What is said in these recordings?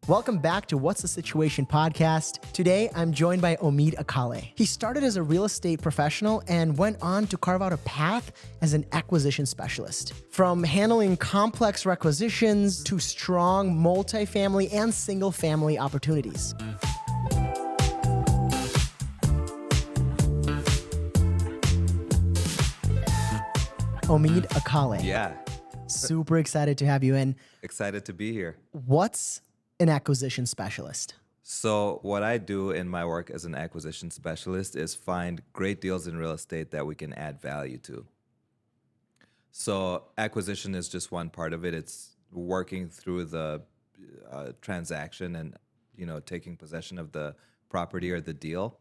Welcome back to What's the Situation podcast. Today, I'm joined by Omid Akale. He started as a real estate professional and went on to carve out a path as an acquisition specialist. From handling complex requisitions to strong multifamily and single family opportunities. Omid Akale. Yeah, Super excited to have you in. excited to be here. What's an acquisition specialist? So, what I do in my work as an acquisition specialist is find great deals in real estate that we can add value to. So, acquisition is just one part of it. It's working through the transaction and taking possession of the property or the deal.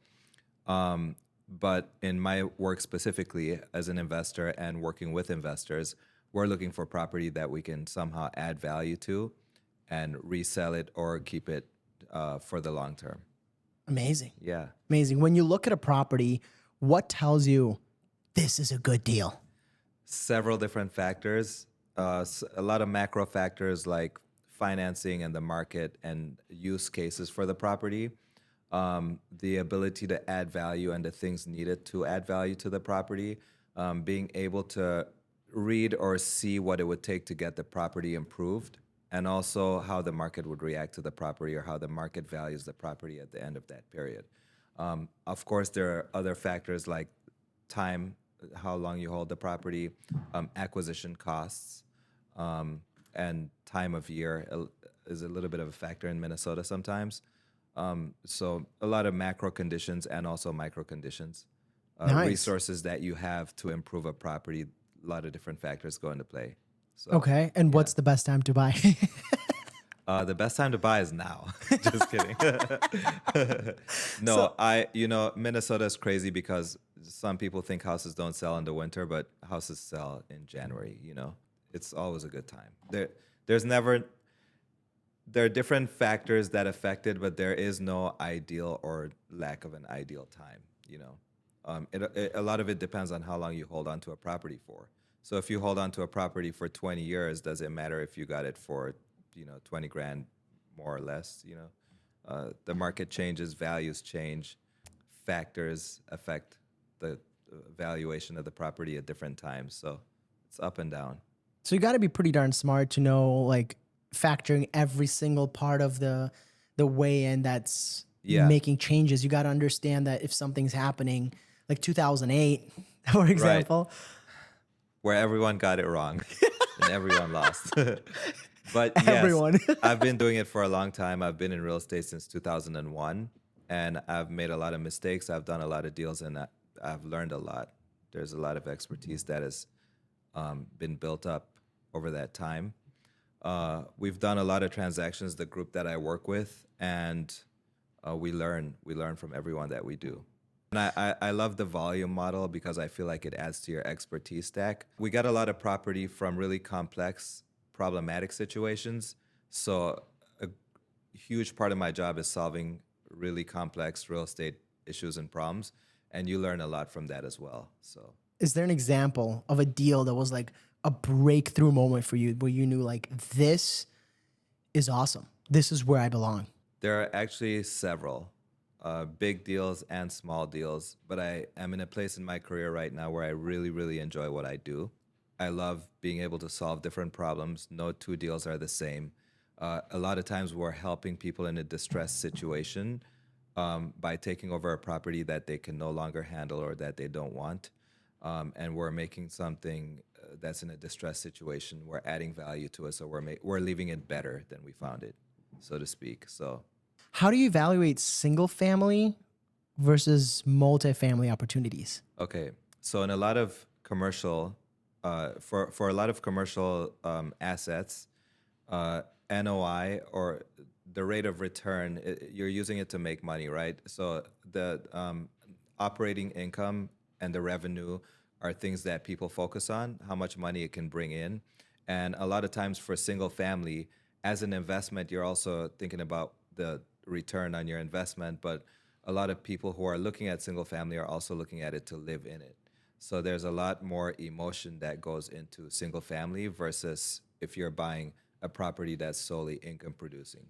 But in my work specifically as an investor and working with investors, we're looking for property that we can somehow add value to and resell it or keep it for the long term. Amazing. Yeah. Amazing. When you look at a property, what tells you this is a good deal? Several different factors, a lot of macro factors like financing and the market and use cases for the property, the ability to add value and the things needed to add value to the property, being able to read or see what it would take to get the property improved, and also how the market would react to the property or how the market values the property at the end of that period. Of course, there are other factors like time, how long you hold the property, acquisition costs, and time of year is a little bit of a factor in Minnesota sometimes. So a lot of macro conditions and also micro conditions, Nice. resources that you have to improve a property. A lot of different factors go into play. So, Okay. And what's the best time to buy? the best time to buy is now. Just kidding. No, Minnesota is crazy because some people think houses don't sell in the winter, but houses sell in January. It's always a good time. There are different factors that affect it, but there is no ideal or lack of an ideal time. A lot of it depends on how long you hold on to a property for. So if you hold on to a property for 20 years, does it matter if you got it for, 20 grand more or less? The market changes, values change, factors affect the valuation of the property at different times. So it's up and down. So you got to be pretty darn smart to know, like, factoring every single part of the way in that's making changes. You got to understand that if something's happening, like 2008, for example, where everyone got it wrong and everyone lost. But yes, Everyone. I've been doing it for a long time. I've been in real estate since 2001, and I've made a lot of mistakes. I've done a lot of deals, and I've learned a lot. There's a lot of expertise that has been built up over that time. We've done a lot of transactions, the group that I work with, and we learn from everyone that we do. And I love the volume model because I feel like it adds to your expertise stack. We got a lot of property from really complex, problematic situations. So a huge part of my job is solving really complex real estate issues and problems. And you learn a lot from that as well. So is there an example of a deal that was like a breakthrough moment for you where you knew, like, this is awesome? This is where I belong. there are actually several big deals and small deals, but I am in a place in my career right now where I really, really enjoy what I do. I love being able to solve different problems. No two deals are the same. A lot of times we're helping people in a distressed situation by taking over a property that they can no longer handle or that they don't want. And we're making something that's in a distressed situation. We're adding value to it, so we're leaving it better than we found it, so to speak. So, how do you evaluate single family versus multifamily opportunities? okay, so in a lot of commercial, for a lot of commercial assets, NOI or the rate of return, you're using it to make money, right? So the operating income and the revenue are things that people focus on, how much money it can bring in. And a lot of times for single family, as an investment, you're also thinking about the return on your investment, but a lot of people who are looking at single family are also looking at it to live in it. So there's a lot more emotion that goes into single family versus if you're buying a property that's solely income producing.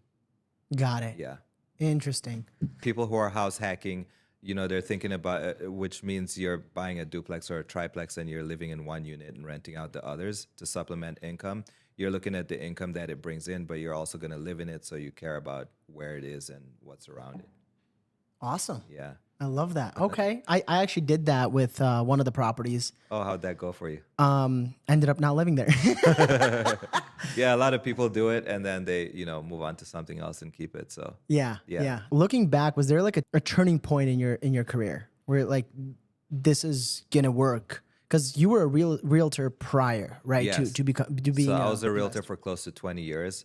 Got it. Yeah. Interesting. People who are house hacking, they're thinking about which means you're buying a duplex or a triplex and you're living in one unit and renting out the others to supplement income. You're looking at the income that it brings in, but you're also going to live in it, so you care about where it is and what's around it. Awesome. Yeah. I love that. Okay. I actually did that with one of the properties. Oh, how'd that go for you? Ended up not living there. Yeah, a lot of people do it and then they, move on to something else and keep it. So, Yeah, yeah. yeah. Looking back, was there like a turning point in your career where like this is gonna work? Because you were a realtor prior, right? Yes. To become to being So I was a realtor investor. for close to 20 years.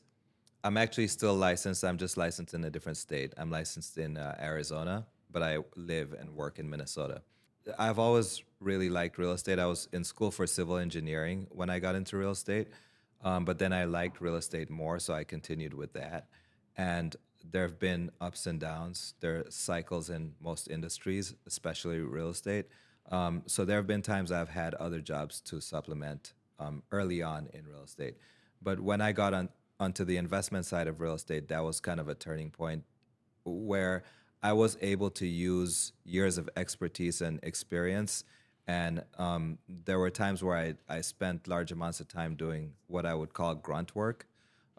I'm actually still licensed. I'm just licensed in a different state. I'm licensed in Arizona, but I live and work in Minnesota. I've always really liked real estate. I was in school for civil engineering when I got into real estate, but then I liked real estate more, so I continued with that. And there have been ups and downs. There are cycles in most industries, especially real estate. So there have been times I've had other jobs to supplement early on in real estate. But when I got onto the investment side of real estate, that was kind of a turning point where I was able to use years of expertise and experience. And there were times where I spent large amounts of time doing what I would call grunt work.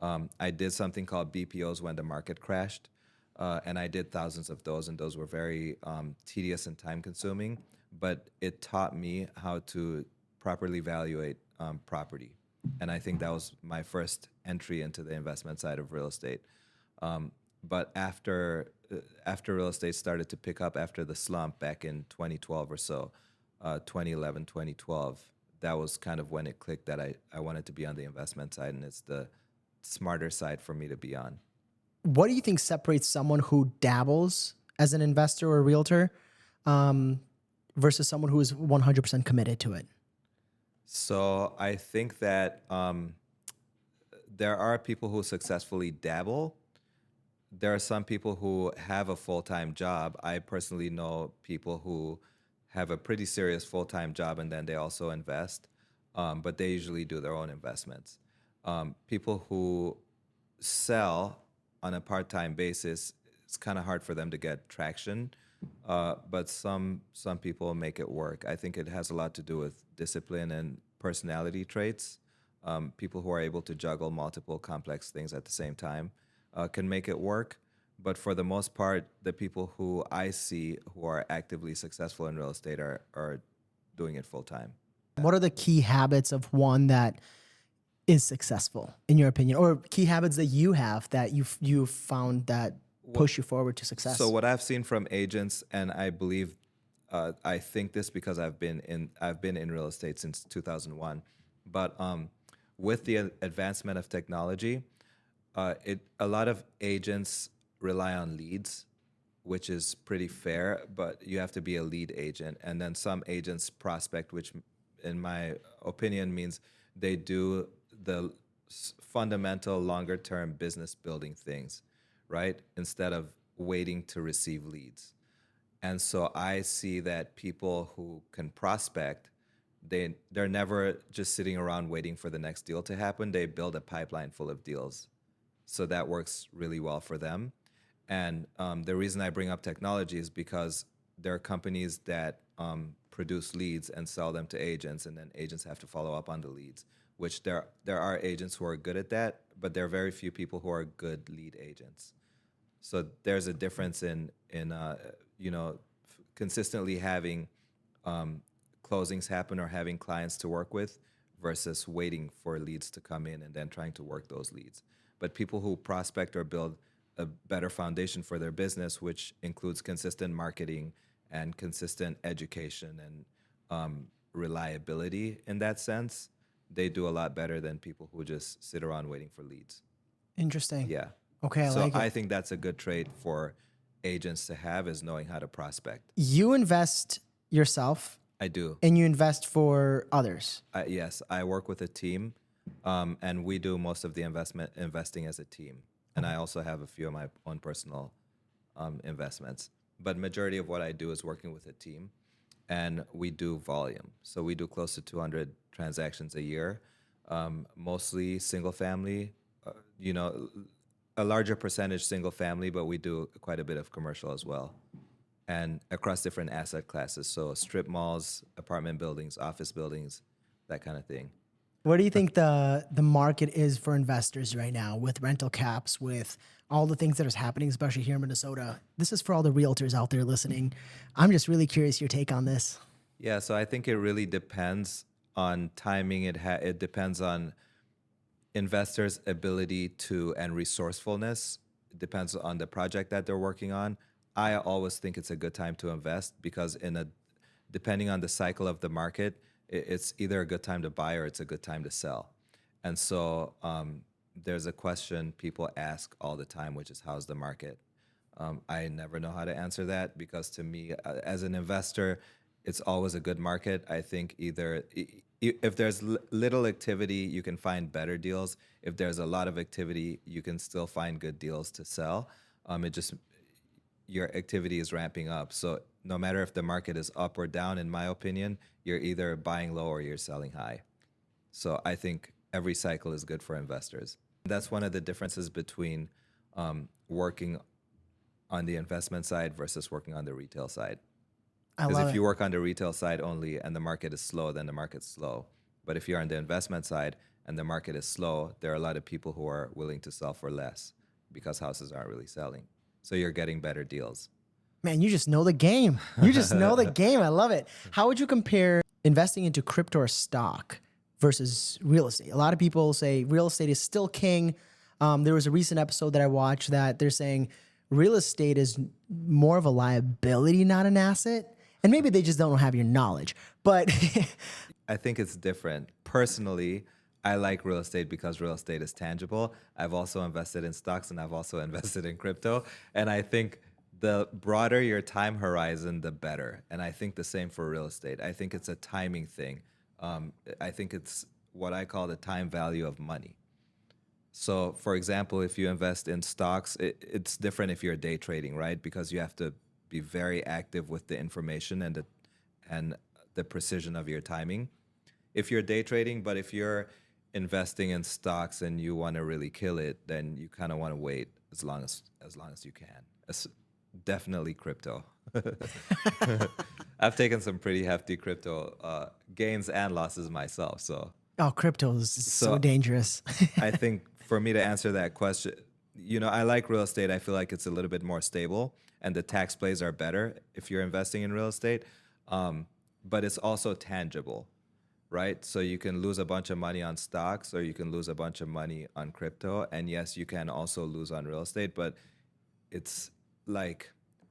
I did something called BPOs when the market crashed, and I did thousands of those, and those were very tedious and time consuming. But it taught me how to properly evaluate property. And I think that was my first entry into the investment side of real estate. But after real estate started to pick up after the slump back in 2012 or so, 2011, 2012, that was kind of when it clicked that I wanted to be on the investment side, and it's the smarter side for me to be on. What do you think separates someone who dabbles as an investor or a realtor versus someone who is 100% committed to it? So I think that there are people who successfully dabble. There are some people who have a full-time job. I personally know people who have a pretty serious full-time job and then they also invest, but they usually do their own investments. People who sell on a part-time basis, it's kind of hard for them to get traction, but some people make it work. I think it has a lot to do with discipline and personality traits. People who are able to juggle multiple complex things at the same time can make it work. But for the most part, the people who I see who are actively successful in real estate are doing it full time. What are the key habits of one that is successful in your opinion, or key habits that you have that you've found that push you forward to success? So what I've seen from agents, and I believe, I think this because I've been in real estate since 2001, but with the advancement of technology, a lot of agents rely on leads, which is pretty fair, but you have to be a lead agent. And then some agents prospect, which in my opinion means they do the fundamental longer term business building things, right? Instead of waiting to receive leads. And so I see that people who can prospect, they're never just sitting around waiting for the next deal to happen. They build a pipeline full of deals. So that works really well for them. And the reason I bring up technology is because there are companies that produce leads and sell them to agents, and then agents have to follow up on the leads, which there are agents who are good at that, but there are very few people who are good lead agents. So there's a difference in consistently having closings happen or having clients to work with versus waiting for leads to come in and then trying to work those leads. But people who prospect or build a better foundation for their business, which includes consistent marketing and consistent education and reliability in that sense, they do a lot better than people who just sit around waiting for leads. Interesting. Yeah. Okay, I So like it. I think that's a good trait for agents to have, is knowing how to prospect. You invest yourself I do. and you invest for others. Yes, I work with a team, and we do most of the investing as a team. And I also have a few of my own personal investments. But majority of what I do is working with a team, and we do volume. So we do close to 200 transactions a year, mostly single family. You know, a larger percentage single family, but we do quite a bit of commercial as well, and across different asset classes. So strip malls, apartment buildings, office buildings, that kind of thing. What do you think the market is for investors right now with rental caps, with all the things that is happening, especially here in Minnesota? This is for all the realtors out there listening. I'm just really curious your take on this. Yeah, so I think it really depends on timing. It depends on investors' ability to and resourcefulness. It depends on the project that they're working on. I always think it's a good time to invest because depending on the cycle of the market, it's either a good time to buy or it's a good time to sell. And so there's a question people ask all the time, which is how's the market? I never know how to answer that because to me, as an investor, it's always a good market. I think if there's little activity, you can find better deals. If there's a lot of activity, you can still find good deals to sell. It just your activity is ramping up. So no matter if the market is up or down, in my opinion, you're either buying low or you're selling high. So I think every cycle is good for investors. That's one of the differences between working on the investment side versus working on the retail side. I Because love if it. you work on the retail side only and the market is slow, then the market's slow. But if you're on the investment side and the market is slow, there are a lot of people who are willing to sell for less because houses aren't really selling. So you're getting better deals. Man, you just know the game. You just know the game. I love it. How would you compare investing into crypto or stock versus real estate? A lot of people say real estate is still king. There was a recent episode that I watched that they're saying real estate is more of a liability, not an asset. And maybe they just don't have your knowledge. But I think it's different. Personally, I like real estate because real estate is tangible. I've also invested in stocks and I've also invested in crypto. And I think the broader your time horizon, the better. And I think the same for real estate. I think it's a timing thing. I think it's what I call the time value of money. So, for example, if you invest in stocks, it's different if you're day trading, right? Because you have to be very active with the information and the precision of your timing. If you're day trading, but if you're investing in stocks and you want to really kill it, then you kind of want to wait as long as you can. Definitely crypto. I've taken some pretty hefty crypto gains and losses myself. oh, crypto is so So dangerous. I think for me to answer that question, I like real estate. I feel like it's a little bit more stable and the tax plays are better if you're investing in real estate. But it's also tangible, right? So you can lose a bunch of money on stocks or you can lose a bunch of money on crypto. And yes, you can also lose on real estate, but it's like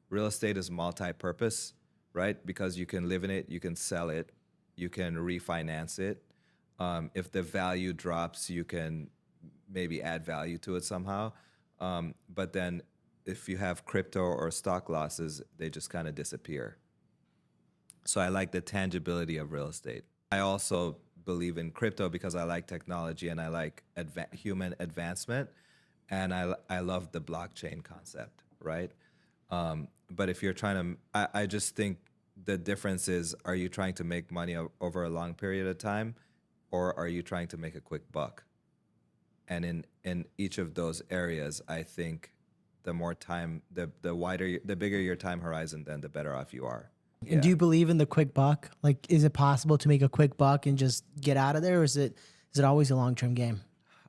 real estate is multi-purpose, right? Because you can live in it, you can sell it, you can refinance it. If the value drops, you can maybe add value to it somehow. But then if you have crypto or stock losses, they just kind of disappear. So I like the tangibility of real estate. I also believe in crypto because I like technology and I like human advancement. And I love the blockchain concept, right? But if you're trying to, I just think the difference is, are you trying to make money over a long period of time or are you trying to make a quick buck? And in each of those areas, I think the more time, the bigger your time horizon, then the better off you are. And do you believe in the quick buck? Like, is it possible to make a quick buck and just get out of there? Or is it always a long-term game?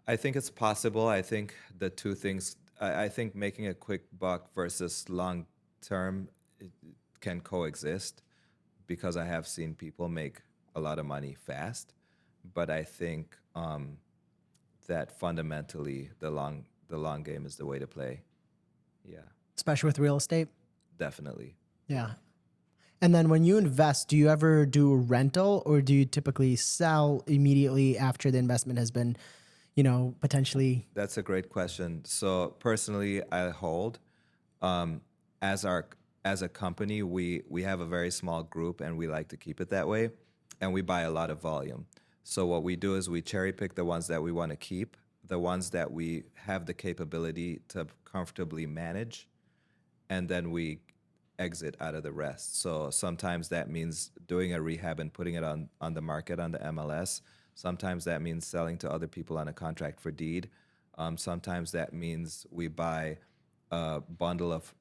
I think it's possible. I think the two things, I think making a quick buck versus long term can coexist because I have seen people make a lot of money fast. But I think that fundamentally the long game is the way to play. Yeah, Especially with real estate? definitely. Yeah. And then when you invest, do you ever do a rental or do you typically sell immediately after the investment has been, potentially? That's a great question. So personally, I hold. As a company, we have a very small group and we like to keep it that way, and we buy a lot of volume. So what we do is we cherry pick the ones that we want to keep, the ones that we have the capability to comfortably manage, and then we exit out of the rest. So sometimes that means doing a rehab and putting it on the market on the MLS. Sometimes that means selling to other people on a contract for deed. Sometimes that means we buy a bundle of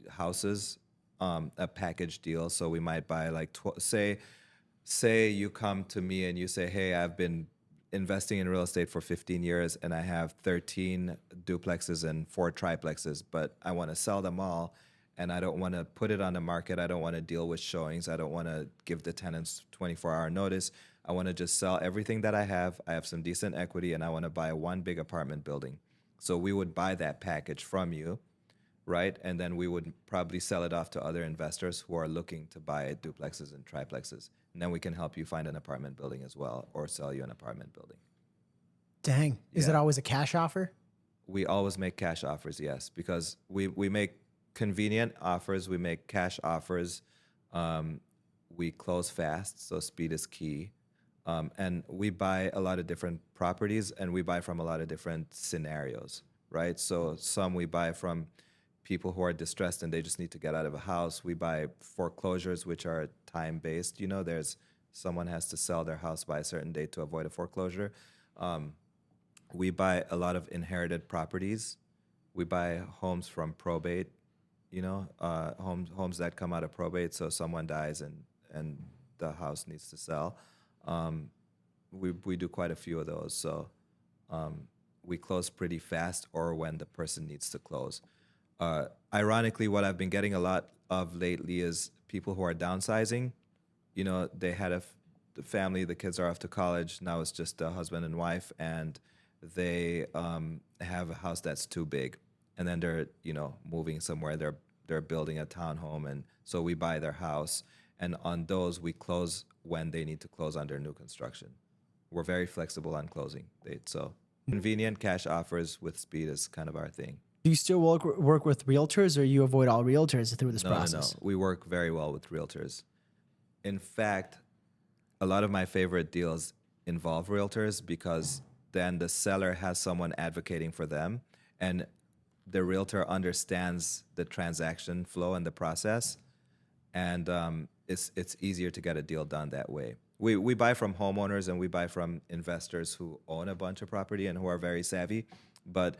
houses, a package deal. So we might buy like say you come to me and you say, hey, I've been investing in real estate for 15 years and I have 13 duplexes and 4 triplexes, but I want to sell them all and I don't want to put it on the market. I don't want to deal with showings. I don't want to give the tenants 24-hour notice. I want to just sell everything that I have. I have some decent equity and I want to buy one big apartment building. So we would buy that package from you, right? And then we would probably sell it off to other investors who are looking to buy duplexes and triplexes. And then we can help you find an apartment building as well or sell you an apartment building. Dang. Is it Yeah. always a cash offer? We always make cash offers, yes, because we make convenient offers, we make cash offers, we close fast, so speed is key. And we buy a lot of different properties and we buy from a lot of different scenarios, right? So some we buy from people who are distressed and they just need to get out of a house. We buy foreclosures, which are time based. You know, there's someone has to sell their house by a certain date to avoid a foreclosure. We buy a lot of inherited properties. We buy homes from probate, you know, homes that come out of probate. So someone dies and the house needs to sell. We do quite a few of those. So we close pretty fast or when the person needs to close. Ironically, what I've been getting a lot of lately is people who are downsizing. You know, they had the family, the kids are off to college. Now it's just a husband and wife, and they have a house that's too big, and then they're moving somewhere. They're building a townhome, and so we buy their house, and on those we close when they need to close under new construction. We're very flexible on closing dates, so convenient cash offers with speed is kind of our thing. Do you still work with realtors, or you avoid all realtors through this process? No. We work very well with realtors. In fact, a lot of my favorite deals involve realtors because then the seller has someone advocating for them and the realtor understands the transaction flow and the process. And it's easier to get a deal done that way. We buy from homeowners and we buy from investors who own a bunch of property and who are very savvy. But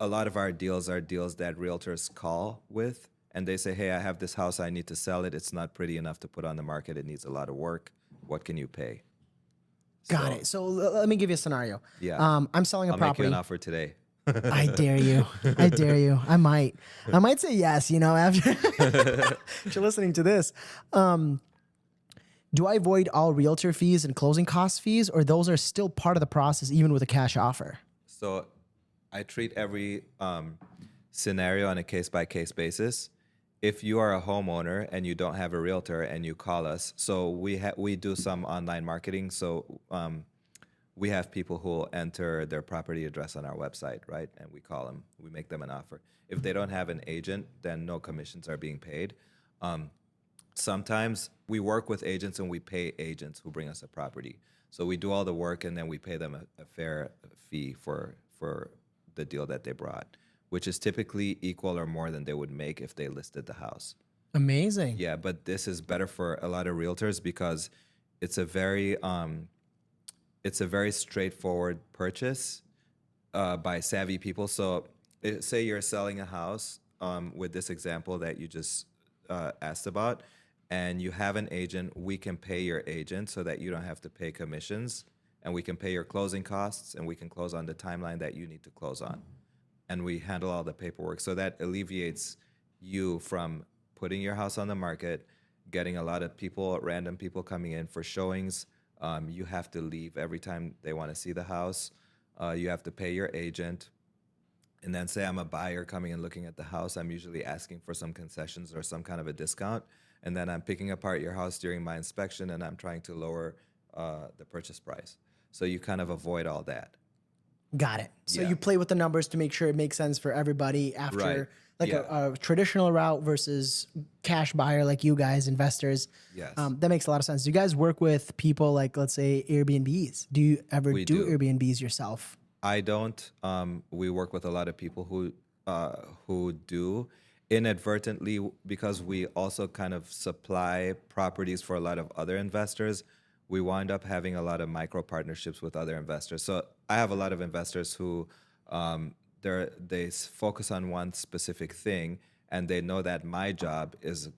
a lot of our deals are deals that realtors call with and they say, hey, I have this house, I need to sell it. It's not pretty enough to put on the market. It needs a lot of work. What can you pay? Got it. So let me give you a scenario. Yeah. I'm selling a I'll make you property. an offer today. I dare you. I dare you. I might say yes, after after listening to this. Do I avoid all realtor fees and closing cost fees, or those are still part of the process even with a cash offer? So I treat every scenario on a case-by-case basis. If you are a homeowner and you don't have a realtor and you call us, so we do some online marketing. So we have people who will enter their property address on our website, right? And we call them, we make them an offer. If they don't have an agent, then no commissions are being paid. Sometimes we work with agents and we pay agents who bring us a property. So we do all the work and then we pay them a fair fee for the deal that they brought, which is typically equal or more than they would make if they listed the house. Amazing. Yeah, but this is better for a lot of realtors because it's a very straightforward purchase by savvy people. So say you're selling a house with this example that you just asked about, and you have an agent, we can pay your agent so that you don't have to pay commissions, and we can pay your closing costs, and we can close on the timeline that you need to close on. And we handle all the paperwork. So that alleviates you from putting your house on the market, getting a lot of people, random people coming in for showings. You have to leave every time they want to see the house. You have to pay your agent. And then say I'm a buyer coming and looking at the house, I'm usually asking for some concessions or some kind of a discount. And then I'm picking apart your house during my inspection and I'm trying to lower the purchase price. So you kind of avoid all that. Got it. So Yeah. you play with the numbers to make sure it makes sense for everybody after Right. like Yeah. a traditional route versus cash buyer like you guys, investors. Yes. That makes a lot of sense. Do you guys work with people like, let's say, Airbnbs? Do you ever We do do. Airbnbs yourself? I don't. We work with a lot of people who do inadvertently because we also kind of supply properties for a lot of other investors. We wind up having a lot of micro partnerships with other investors. So I have a lot of investors who Focus on one specific thing, and they know that my job is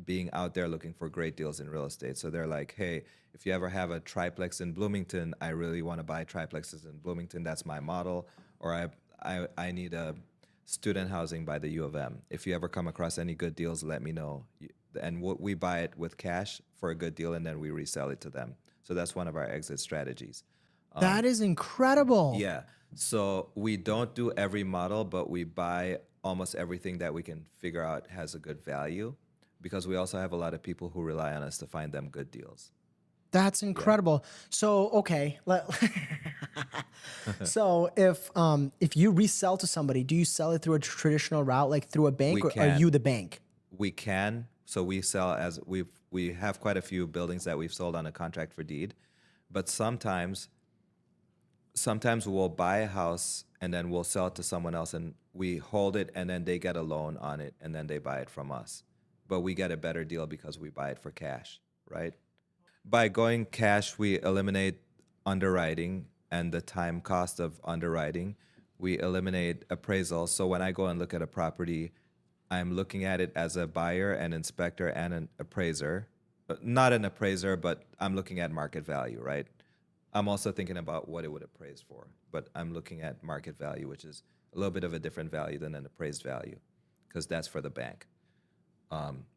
being out there looking for great deals in real estate. So they're like, hey, if you ever have a triplex in Bloomington, I really want to buy triplexes in Bloomington. That's my model. Or I need a student housing by the U of M. If you ever come across any good deals, let me know. And we buy it with cash for a good deal, and then we resell it to them. So that's one of our exit strategies. That is incredible. Yeah. So we don't do every model, but we buy almost everything that we can figure out has a good value, because we also have a lot of people who rely on us to find them good deals. That's incredible. So, okay. So if you resell to somebody, do you sell it through a traditional route, like through a bank, We or are can. you the bank? We can. So we sell as we have quite a few buildings that we've sold on a contract for deed, but sometimes we'll buy a house and then we'll sell it to someone else, and we hold it, and then they get a loan on it, and then they buy it from us. But we get a better deal because we buy it for cash, right? By going cash, we eliminate underwriting and the time cost of underwriting. We eliminate appraisal. So when I go and look at a property, I'm looking at it as a buyer, an inspector, and an appraiser. Not an appraiser, but I'm looking at market value, right? I'm also thinking about what it would appraise for, but I'm looking at market value, which is a little bit of a different value than an appraised value, because that's for the bank.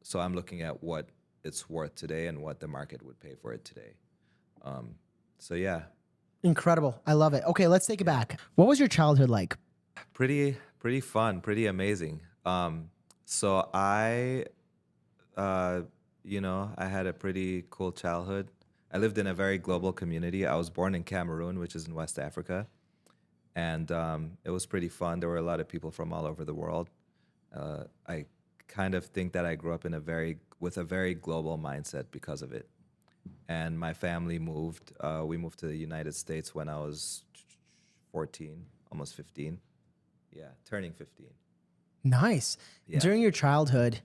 So I'm looking at what it's worth today and what the market would pay for it today. So yeah, Incredible. I love it. Okay, let's take it back. What was your childhood like? pretty fun, pretty amazing. So I had a pretty cool childhood. I lived in a very global community. I was born in Cameroon, which is in West Africa, and it was pretty fun. There were a lot of people from all over the world. I kind of think that I grew up with a very global mindset because of it. And my family moved. We moved to the United States when I was 14, almost 15. Yeah, turning 15. Nice. Yeah. During your childhood,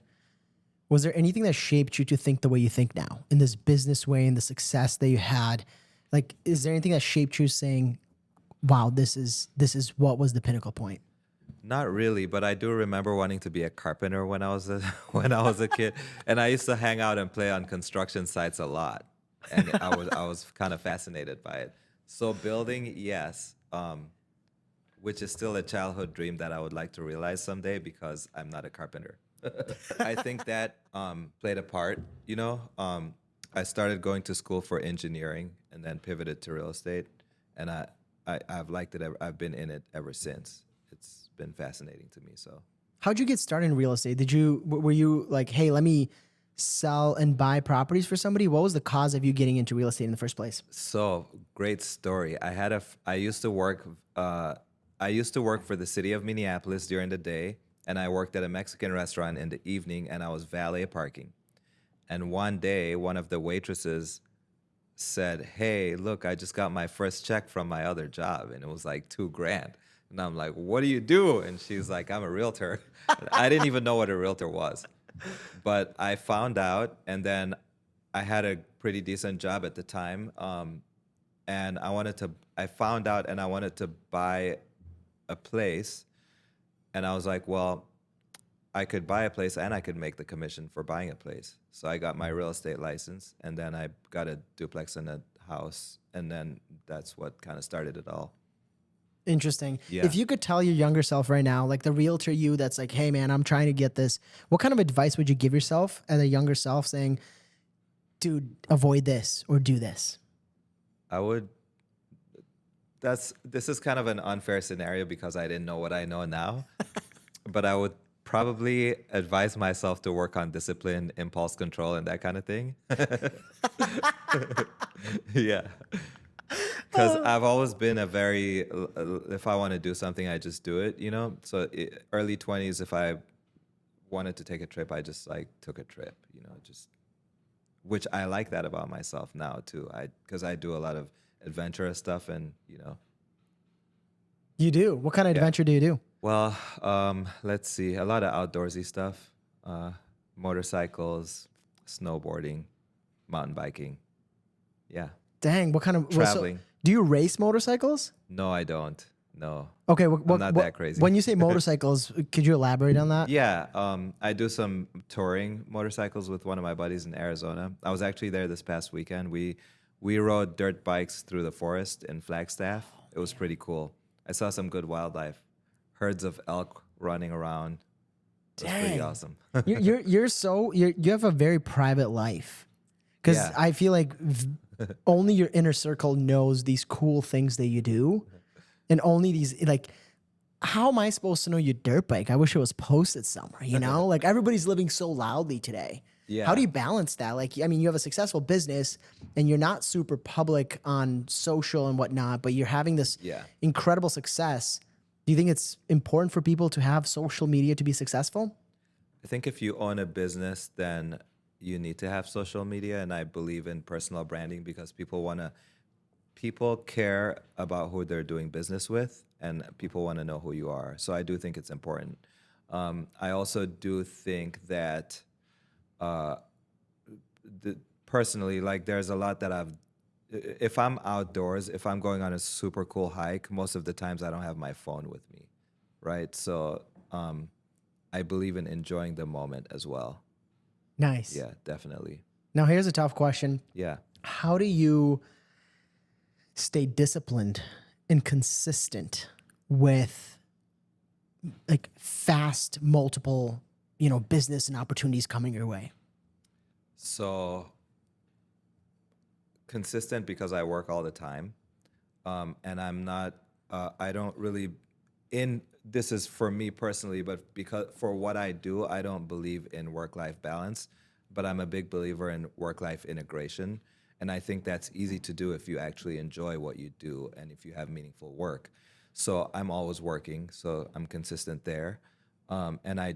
was there anything that shaped you to think the way you think now, in this business way, in the success that you had? Like, is there anything that shaped you saying, wow, this is what was the pinnacle point? Not really, but I do remember wanting to be a carpenter when I was when I was a kid, and I used to hang out and play on construction sites a lot, and I was kind of fascinated by it. So building, yes, which is still a childhood dream that I would like to realize someday, because I'm not a carpenter. I think that played a part. I started going to school for engineering and then pivoted to real estate, and I've liked it. I've been in it ever since. It's been fascinating to me. So How'd you get started in real estate? Were you like, hey, let me sell and buy properties for somebody? What was the cause of you getting into real estate in the first place? great story. I used to work. I used to work for the city of Minneapolis during the day, and I worked at a Mexican restaurant in the evening, and I was valet parking. And one day, one of the waitresses said, "Hey, look, I just got my first check from my other job," and it was like $2,000. And I'm like, "What do you do?" And she's like, "I'm a realtor." I didn't even know what a realtor was, but I found out, and then I had a pretty decent job at the time, and I found out, and I wanted to buy a place, and I was like, well, I could buy a place and I could make the commission for buying a place. So I got my real estate license, and then I got a duplex and a house, and then that's what kind of started it all. Interesting. Yeah. If you could tell your younger self right now, like the realtor you that's like, hey man, I'm trying to get this, what kind of advice would you give yourself as a younger self saying, dude, avoid this or do this? I would. This is kind of an unfair scenario because I didn't know what I know now, but I would probably advise myself to work on discipline, impulse control, and that kind of thing. Yeah. Because I've always been if I want to do something, I just do it, So early 20s, if I wanted to take a trip, I just like took a trip, which I like that about myself now too. Because I do a lot of adventurous stuff, and You do? What kind of adventure do you do? well, let's see, a lot of outdoorsy stuff, motorcycles, snowboarding, mountain biking. Yeah. Dang, what kind of Traveling. do you race motorcycles? No, I don't. No, Okay, I'm not that crazy. when you say motorcycles, could you elaborate on that? Yeah, I do some touring motorcycles with one of my buddies in Arizona. I was actually there this past weekend. We rode dirt bikes through the forest in Flagstaff. It was pretty cool. I saw some good wildlife, herds of elk running around. It was pretty Dang. awesome. You have a very private life, because Yeah. I feel like only your inner circle knows these cool things that you do, and only these like. How am I supposed to know your dirt bike? I wish it was posted somewhere. Like everybody's living so loudly today. How do Yeah. you balance that? Like, I mean, you have a successful business and you're not super public on social and whatnot, but you're having this Yeah. incredible success. Do you think it's important for people to have social media to be successful? I think if you own a business, then you need to have social media, and I believe in personal branding because people care about who they're doing business with, and people want to know who you are. So I do think it's important. I also do think that personally, like there's a lot that if I'm outdoors, if I'm going on a super cool hike, most of the times I don't have my phone with me, right? So I believe in enjoying the moment as well. Nice. Yeah, definitely. Now, here's a tough question. Yeah. How do you stay disciplined and consistent with like fast, multiple, business and opportunities coming your way? So consistent because I work all the time, and I'm not. I don't really. This is for me personally, but because for what I do, I don't believe in work-life balance, but I'm a big believer in work-life integration, and I think that's easy to do if you actually enjoy what you do and if you have meaningful work. So I'm always working, so I'm consistent there, and I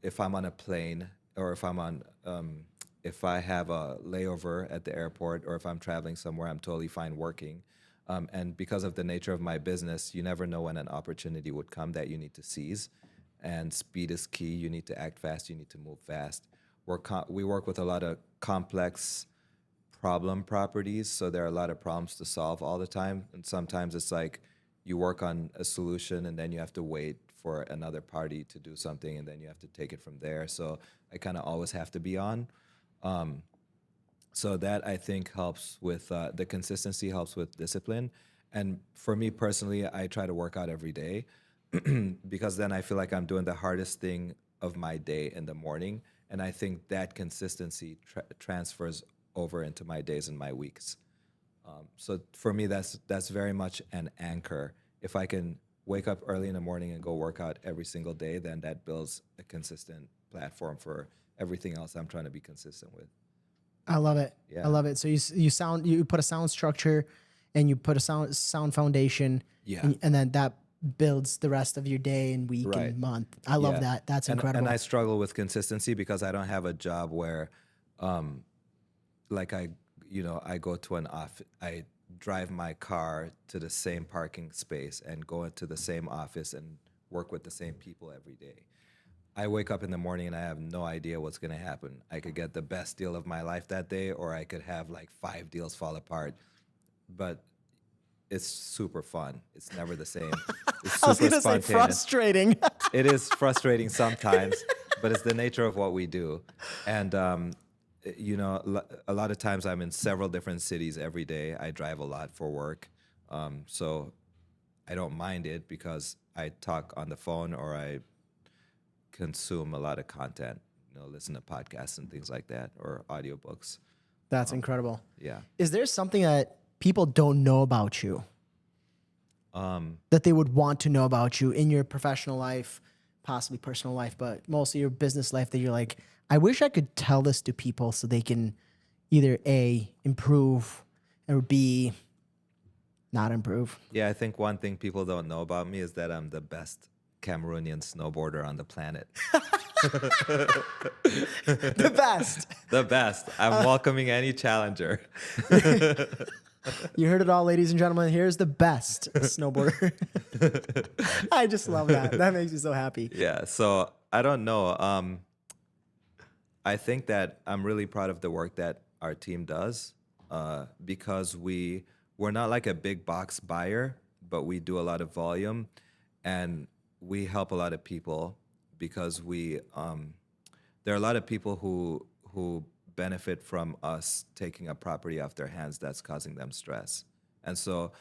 if I'm on a plane or if I have a layover at the airport or if I'm traveling somewhere, I'm totally fine working. And because of the nature of my business, you never know when an opportunity would come that you need to seize. And speed is key. You need to act fast. You need to move fast. We work with a lot of complex problem properties, so there are a lot of problems to solve all the time. And sometimes it's like you work on a solution and then you have to wait for another party to do something and then you have to take it from there. So I kind of always have to be on. So that I think helps with the consistency, helps with discipline. And for me personally, I try to work out every day because then I feel like I'm doing the hardest thing of my day in the morning. And I think that consistency transfers over into my days and my weeks. So for me, that's very much an anchor. If I can wake up early in the morning and go work out every single day, then that builds a consistent platform for everything else I'm trying to be consistent with. I love it. I Yeah. love it. So you put a sound structure, and you put a sound foundation, Yeah. and then that builds the rest of your day and week Right. and month. I love Yeah. that. That's And incredible. I struggle with consistency because I don't have a job where, like I go to an office, I drive my car to the same parking space and go into the same office and work with the same people every day. I wake up in the morning and I have no idea what's going to happen. I could get the best deal of my life that day, or I could have like 5 deals fall apart. But it's super fun. It's never the same. It's I was super gonna say spontaneous. frustrating. It is frustrating sometimes, but it's the nature of what we do. And, a lot of times I'm in several different cities every day. I drive a lot for work. So I don't mind it because I talk on the phone or I consume a lot of content, listen to podcasts and things like that or audiobooks. That's incredible. Yeah. Is there something that people don't know about you that they would want to know about you in your professional life, possibly personal life, but mostly your business life that you're like, I wish I could tell this to people so they can either A, improve, or B, not improve? Yeah, I think one thing people don't know about me is that I'm the best Cameroonian snowboarder on the planet. The best. The best. I'm welcoming any challenger. You heard it all, ladies and gentlemen. Here's the best snowboarder. I just love that. That makes me so happy. Yeah, so I don't know. I think that I'm really proud of the work that our team does because we're not like a big box buyer, but we do a lot of volume, and we help a lot of people because there are a lot of people who benefit from us taking a property off their hands that's causing them stress. And so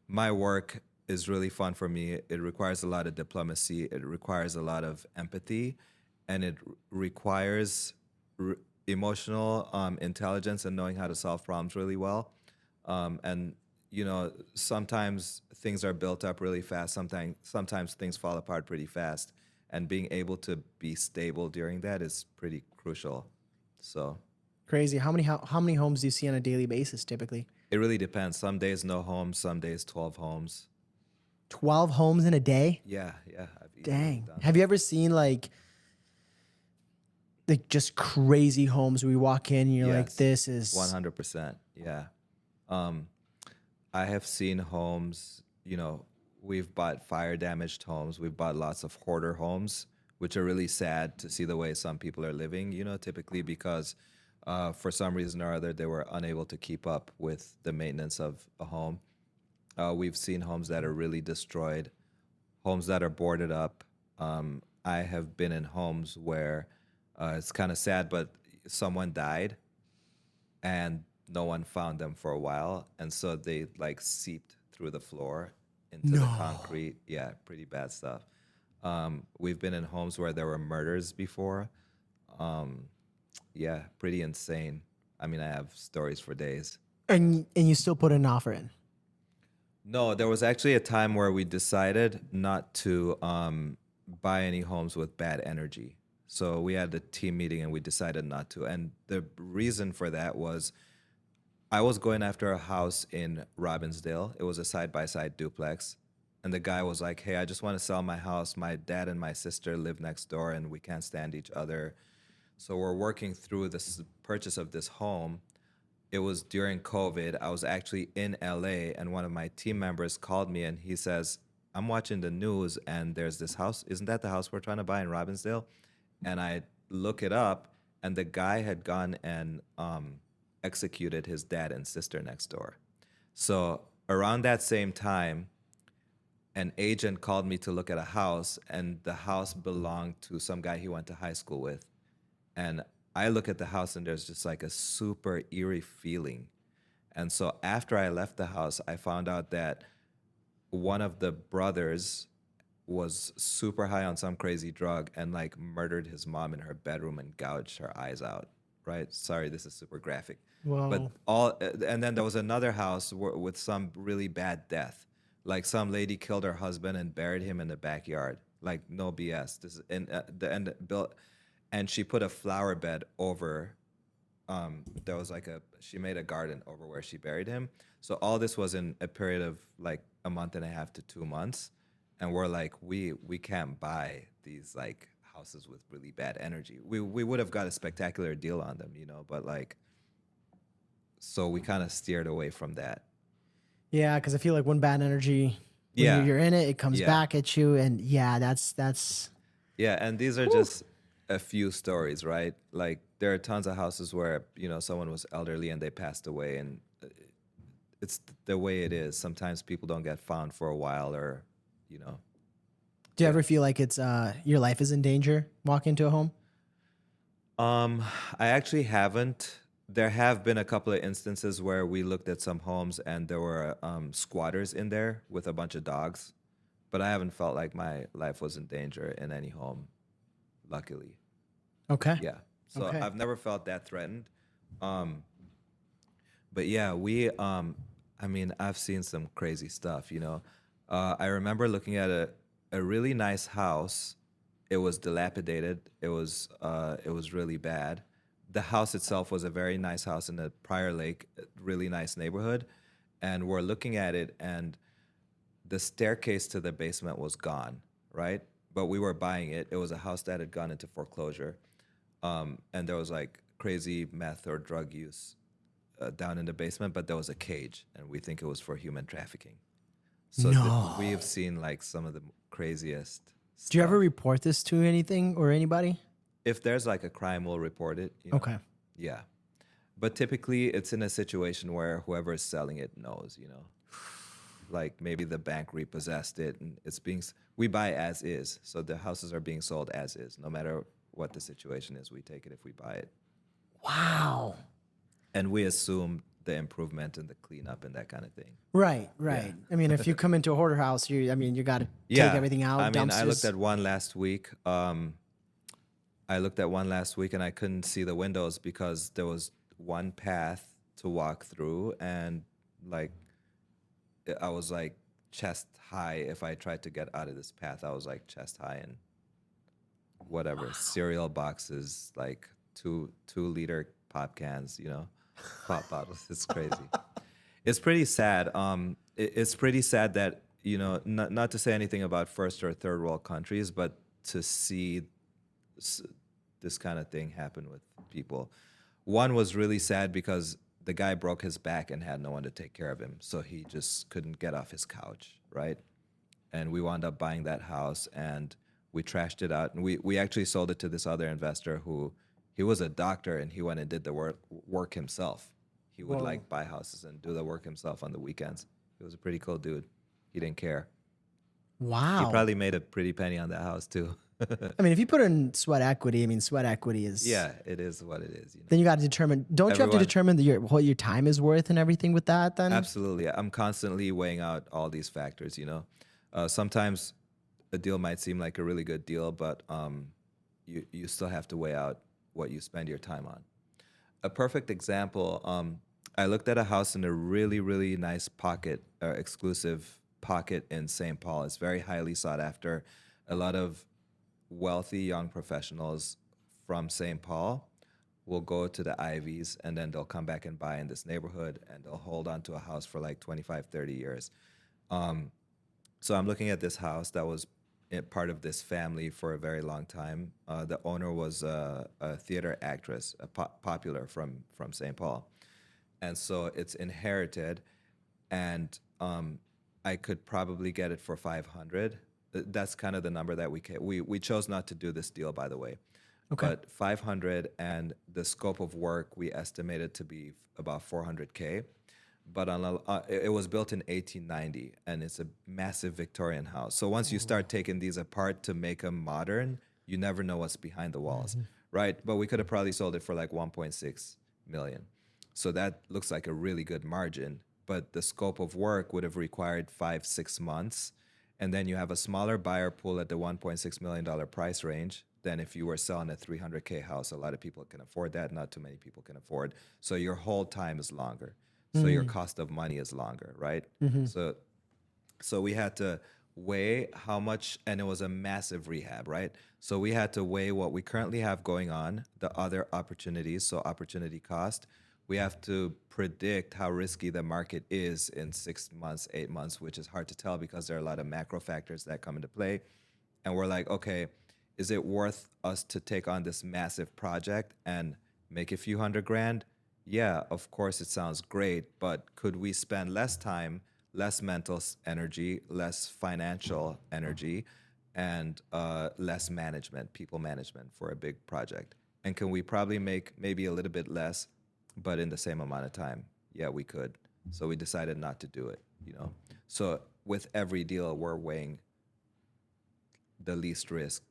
my work is really fun for me. It requires a lot of diplomacy, it requires a lot of empathy, and it requires emotional intelligence and knowing how to solve problems really well. And sometimes things are built up really fast. Sometimes things fall apart pretty fast, and being able to be stable during that is pretty crucial. So Crazy. How many homes do you see on a daily basis typically? it really depends. Some days no homes, some days 12 homes. 12 homes in a day? Yeah, yeah. I've easily Dang. done Have you ever seen like just crazy homes where you walk in and you're like, Yes, this is 100%. Yeah. Um, I have seen homes, we've bought fire damaged homes. We've bought lots of hoarder homes, which are really sad to see the way some people are living, typically because for some reason or other, they were unable to keep up with the maintenance of a home. We've seen homes that are really destroyed, homes that are boarded up. I have been in homes where it's kind of sad, but someone died and no one found them for a while, and so they like seeped through the floor into the no. concrete. Yeah, pretty bad stuff. We've been in homes where there were murders before. Um, yeah, pretty insane. I mean, I have stories for days. And you still put an offer in. No, there was actually a time where we decided not to buy any homes with bad energy. So we had a team meeting and we decided not to. And the reason for that was I was going after a house in Robbinsdale. It was a side by side duplex. And the guy was like, hey, I just want to sell my house. My dad and my sister live next door and we can't stand each other. So we're working through this purchase of this home. It was during COVID. I was actually in LA, and one of my team members called me and he says, I'm watching the news and there's this house. Isn't that the house we're trying to buy in Robbinsdale? And I look it up, and the guy had gone and executed his dad and sister next door. So around that same time, an agent called me to look at a house, and the house belonged to some guy he went to high school with. And I look at the house, and there's just like a super eerie feeling. And so after I left the house, I found out that one of the brothers was super high on some crazy drug and like murdered his mom in her bedroom and gouged her eyes out. Right? Sorry, this is super graphic. But Whoa. and then there was another house with some really bad death. Like some lady killed her husband and buried him in the backyard. Like no BS. This is in the end built, and she put a flower bed over. There was like she made a garden over where she buried him. So all this was in a period of like a month and a half to 2 months, and we're like, we can't buy these like houses with really bad energy. We would have got a spectacular deal on them, but like, so we kind of steered away from that. Yeah, because I feel like when bad energy, when Yeah, you're in it, it comes yeah, back at you, and yeah, that's. yeah. And these are just a few stories, right? Like there are tons of houses where someone was elderly and they passed away, and it's the way it is. Sometimes people don't get found for a while, or you know. Do you Yeah. ever feel like it's your life is in danger walking into a home? I actually haven't. There have been a couple of instances where we looked at some homes and there were squatters in there with a bunch of dogs, but I haven't felt like my life was in danger in any home, luckily. Okay. Yeah. So Okay. I've never felt that threatened. Um, but yeah, I mean, I've seen some crazy stuff. I remember looking at a really nice house. It was dilapidated. It was really bad. The house itself was a very nice house in the Prior Lake, really nice neighborhood. And we're looking at it, and the staircase to the basement was gone, right? But we were buying it. It was a house that had gone into foreclosure. And there was like crazy meth or drug use down in the basement, but there was a cage, and we think it was for human trafficking. So No. we have seen like some of the craziest Do you ever stuff. report this to anything or anybody? If there's like a crime, we'll report it. Okay. Yeah. But typically it's in a situation where whoever is selling it knows. like maybe the bank repossessed it and we buy as is. So the houses are being sold as is. No matter what the situation is, we take it if we buy it. Wow. And we assume the improvement and the cleanup and that kind of thing. Right. I mean, if you come into a hoarder house, you got to take everything out. I mean, dumpsters. I looked at one last week. And I couldn't see the windows because there was one path to walk through, and like I was like chest high. If I tried to get out of this path, I was like chest high and whatever cereal boxes, like 2 liter pop cans, pop bottles. It's crazy. It's pretty sad. It's pretty sad that not to say anything about first or third world countries, but to see this kind of thing happen with people. One was really sad because the guy broke his back and had no one to take care of him, so he just couldn't get off his couch, right? And we wound up buying that house, and we trashed it out, and we actually sold it to this other investor who he was a doctor, and he went and did the work himself. He would like buy houses and do the work himself on the weekends. He was a pretty cool dude. He didn't care. Wow. He probably made a pretty penny on that house too. I mean, if you put in sweat equity, sweat equity is... Yeah, it is what it is. Then you got to determine... Don't you have to determine what your time is worth and everything with that then? Absolutely. I'm constantly weighing out all these factors, Sometimes a deal might seem like a really good deal, but you still have to weigh out what you spend your time on. A perfect example, I looked at a house in a really, really nice exclusive pocket in St. Paul. It's very highly sought after. A lot of wealthy young professionals from St. Paul will go to the Ivies, and then they'll come back and buy in this neighborhood, and they'll hold on to a house for like 25, 30 years. So I'm looking at this house that was part of this family for a very long time. The owner was a theater actress, popular from St. Paul. And so it's inherited, and I could probably get it for 500. That's kind of the number that we chose not to do this deal, by the way. Okay. But 500, and the scope of work we estimated to be about 400K. But it was built in 1890, and it's a massive Victorian house. So once you start taking these apart to make them modern, you never know what's behind the walls, right? But we could have probably sold it for like 1.6 million. So that looks like a really good margin. But the scope of work would have required 5-6 months. And then you have a smaller buyer pool at the $1.6 million price range than if you were selling a 300K house. A lot of people can afford that. Not too many people can afford. So your hold time is longer. So your cost of money is longer, right? So we had to weigh how much, and it was a massive rehab, right? So we had to weigh what we currently have going on, the other opportunities, so opportunity cost. We have to predict how risky the market is in 6 months, 8 months, which is hard to tell because there are a lot of macro factors that come into play. And we're like, okay, is it worth us to take on this massive project and make a few $100,000? Yeah, of course it sounds great, but could we spend less time, less mental energy, less financial energy, and less people management for a big project? And can we probably make maybe a little bit less, but in the same amount of time? Yeah, we could. So we decided not to do it, So with every deal, we're weighing the least risk,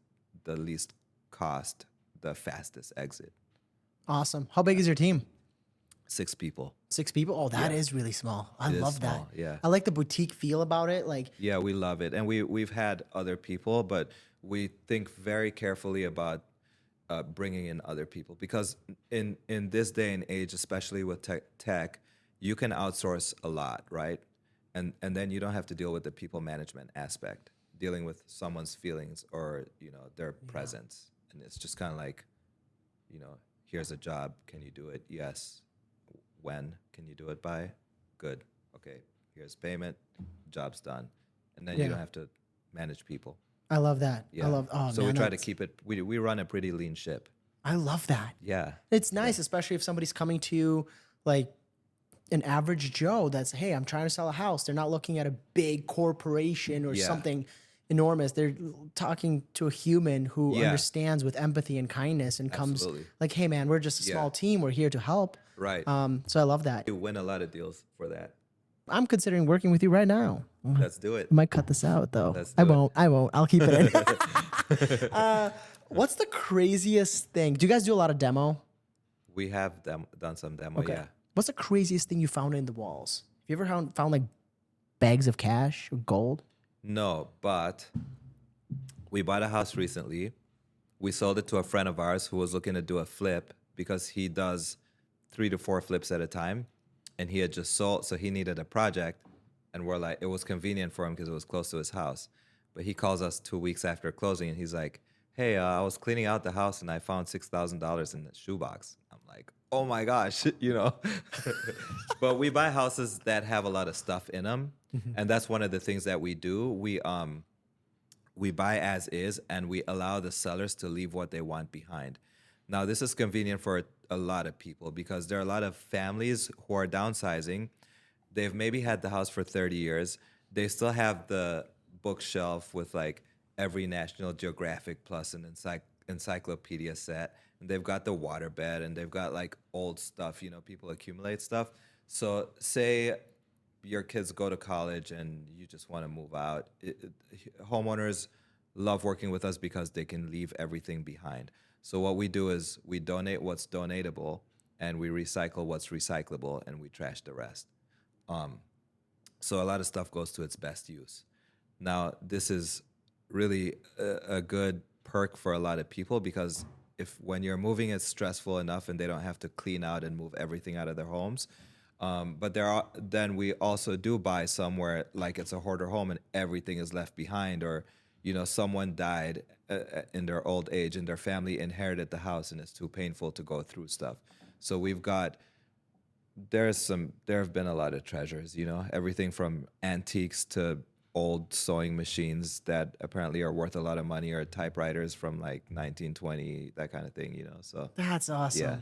the least cost, the fastest exit. Awesome. How big is your team? 6 people. 6 people? Oh, that is really small. I love that. Yeah. I like the boutique feel about it. Yeah, we love it. And we've had other people, but we think very carefully about bringing in other people, because in this day and age, especially with tech, you can outsource a lot, right? And then you don't have to deal with the people management aspect, dealing with someone's feelings or their presence. And it's just kind of like, here's a job. Can you do it? Yes. When can you do it by? Good. Okay. Here's payment. Job's done. And then you don't have to manage people. I love that. Yeah. I love. Oh, so man, we try to keep it. We run a pretty lean ship. I love that. Yeah. It's nice, especially if somebody's coming to you like an average Joe. That's, hey, I'm trying to sell a house. They're not looking at a big corporation or something enormous. They're talking to a human who understands with empathy and kindness and comes like, hey, man, we're just a small team. We're here to help. Right. So I love that. You win a lot of deals for that. I'm considering working with you right now. Let's do it. I might cut this out though. Let's I do it. won't. I won't. I'll keep it in. What's the craziest thing? Do you guys do a lot of demo? We have done some demo, yeah. What's the craziest thing you found in the walls? Have you ever found like bags of cash or gold? No, but we bought a house recently. We sold it to a friend of ours who was looking to do a flip because he does 3 to 4 flips at a time. And he had just sold, so he needed a project. And we're like, it was convenient for him because it was close to his house. But he calls us 2 weeks after closing and he's like, hey, I was cleaning out the house and I found $6,000 in the shoebox. I'm like, oh my gosh, you know. But we buy houses that have a lot of stuff in them. And that's one of the things that we do. We buy as is and we allow the sellers to leave what they want behind. Now, this is convenient for a lot of people because there are a lot of families who are downsizing. They've maybe had the house for 30 years. They still have the bookshelf with like every National Geographic plus an encyclopedia set. And they've got the waterbed and they've got like old stuff, you know, people accumulate stuff. So say your kids go to college and you just want to move out. Homeowners love working with us because they can leave everything behind. So what we do is we donate what's donatable and we recycle what's recyclable and we trash the rest. So a lot of stuff goes to its best use. Now, this is really a good perk for a lot of people because when you're moving, it's stressful enough and they don't have to clean out and move everything out of their homes. But then we also do buy somewhere like it's a hoarder home and everything is left behind, or you know someone died in their old age and their family inherited the house and it's too painful to go through stuff. So there have been a lot of treasures, you know, everything from antiques to old sewing machines that apparently are worth a lot of money, or typewriters from like 1920, that kind of thing, you know. So That's awesome. yeah.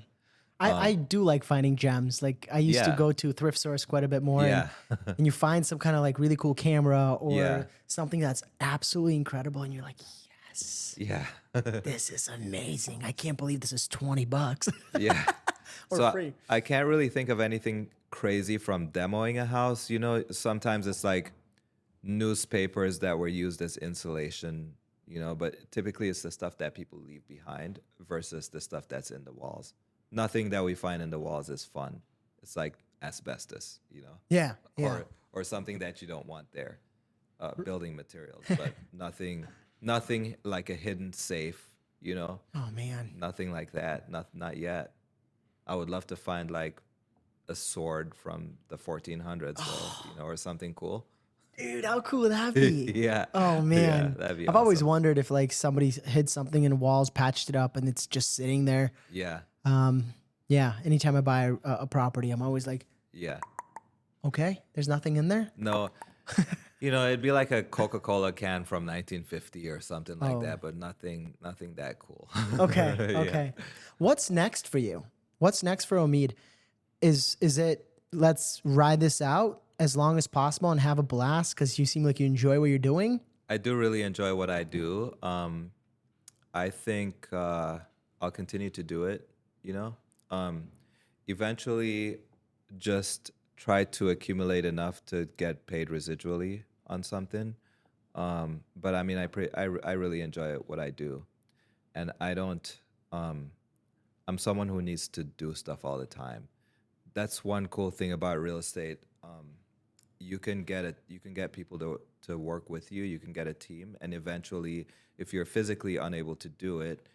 I do like finding gems. Like I used to Yeah. go to thrift stores quite a bit more. Yeah. And you find some kind of like really cool camera or Yeah. something that's absolutely incredible. And you're like, yes, Yeah. this is amazing. I can't believe this is $20. Yeah. Or So free. I can't really think of anything crazy from demoing a house. You know, sometimes it's like newspapers that were used as insulation, you know, but typically it's the stuff that people leave behind versus the stuff that's in the walls. Nothing that we find in the walls is fun. It's like asbestos, you know, Yeah. Yeah. or something that you don't want there, building materials, but nothing like a hidden safe, you know, Oh man. nothing like that. Not yet. I would love to find like a sword from the 1400s, though, you know, or something cool. Dude, how cool would that be? Yeah. Oh man. Yeah, that'd be I've always awesome. wondered if like somebody hid something in walls, patched it up, and it's just sitting there. Yeah. Yeah. Anytime I buy a property, I'm always like, Yeah. okay, there's nothing in there. No, you know, it'd be like a Coca-Cola can from 1950 or something like Oh. that, but nothing that cool. Okay. Yeah. Okay. What's next for you? What's next for Omid? Is it let's ride this out as long as possible and have a blast because you seem like you enjoy what you're doing? I do really enjoy what I do. I think I'll continue to do it, you know. Eventually, just try to accumulate enough to get paid residually on something. But I mean, I really enjoy what I do, and I don't. I'm someone who needs to do stuff all the time. That's one cool thing about real estate. You can get it. You can get people to work with you. You can get a team, and eventually, if you're physically unable to do it,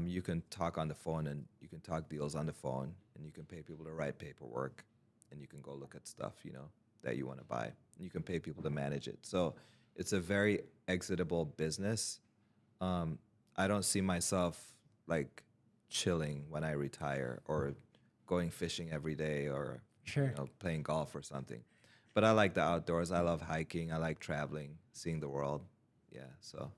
you can talk on the phone, and you can talk deals on the phone, and you can pay people to write paperwork, and you can go look at stuff, you know, that you want to buy. And you can pay people to manage it. So it's a very exitable business. I don't see myself like chilling when I retire or going fishing every day or Sure. you know, playing golf or something. But I like the outdoors. I love hiking. I like traveling, seeing the world. Yeah, so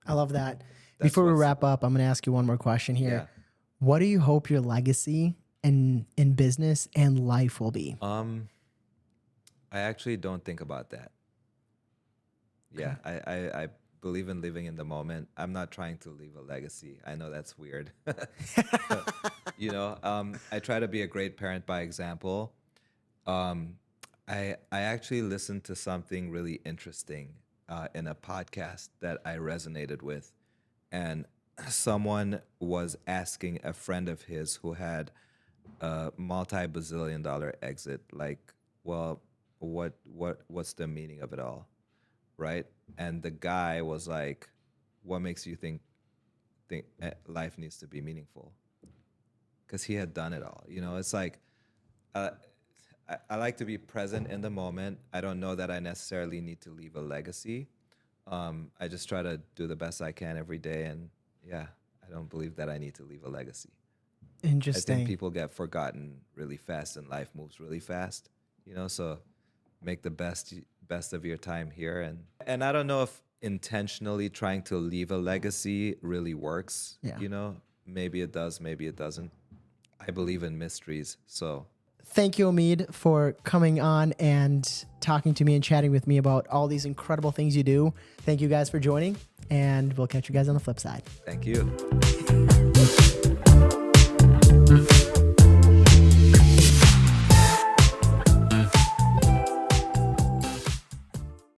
I love that. That's Before we what's- wrap up, I'm going to ask you one more question here. yeah. What do you hope your legacy in business and life will be? I actually don't think about that. Yeah, I believe in living in the moment. I'm not trying to leave a legacy. I know that's weird. You know, I try to be a great parent by example. I I actually listened to something really interesting in a podcast that I resonated with, and someone was asking a friend of his who had a multi-bazillion dollar exit, like, well, what's the meaning of it all, right? And the guy was like, "What makes you think life needs to be meaningful?" Because he had done it all. It's like uh, I like to be present in the moment. I don't know that I necessarily need to leave a legacy. I just try to do the best I can every day, and yeah, I don't believe that I need to leave a legacy. I think Interesting. people get forgotten really fast, and life moves really fast. So make the best of your time here, and I don't know if intentionally trying to leave a legacy really works. Yeah. Maybe it does, maybe it doesn't. I believe in mysteries, so Thank you, Omid, for coming on and talking to me and chatting with me about all these incredible things you do. Thank you guys for joining, and we'll catch you guys on the flip side. thank you.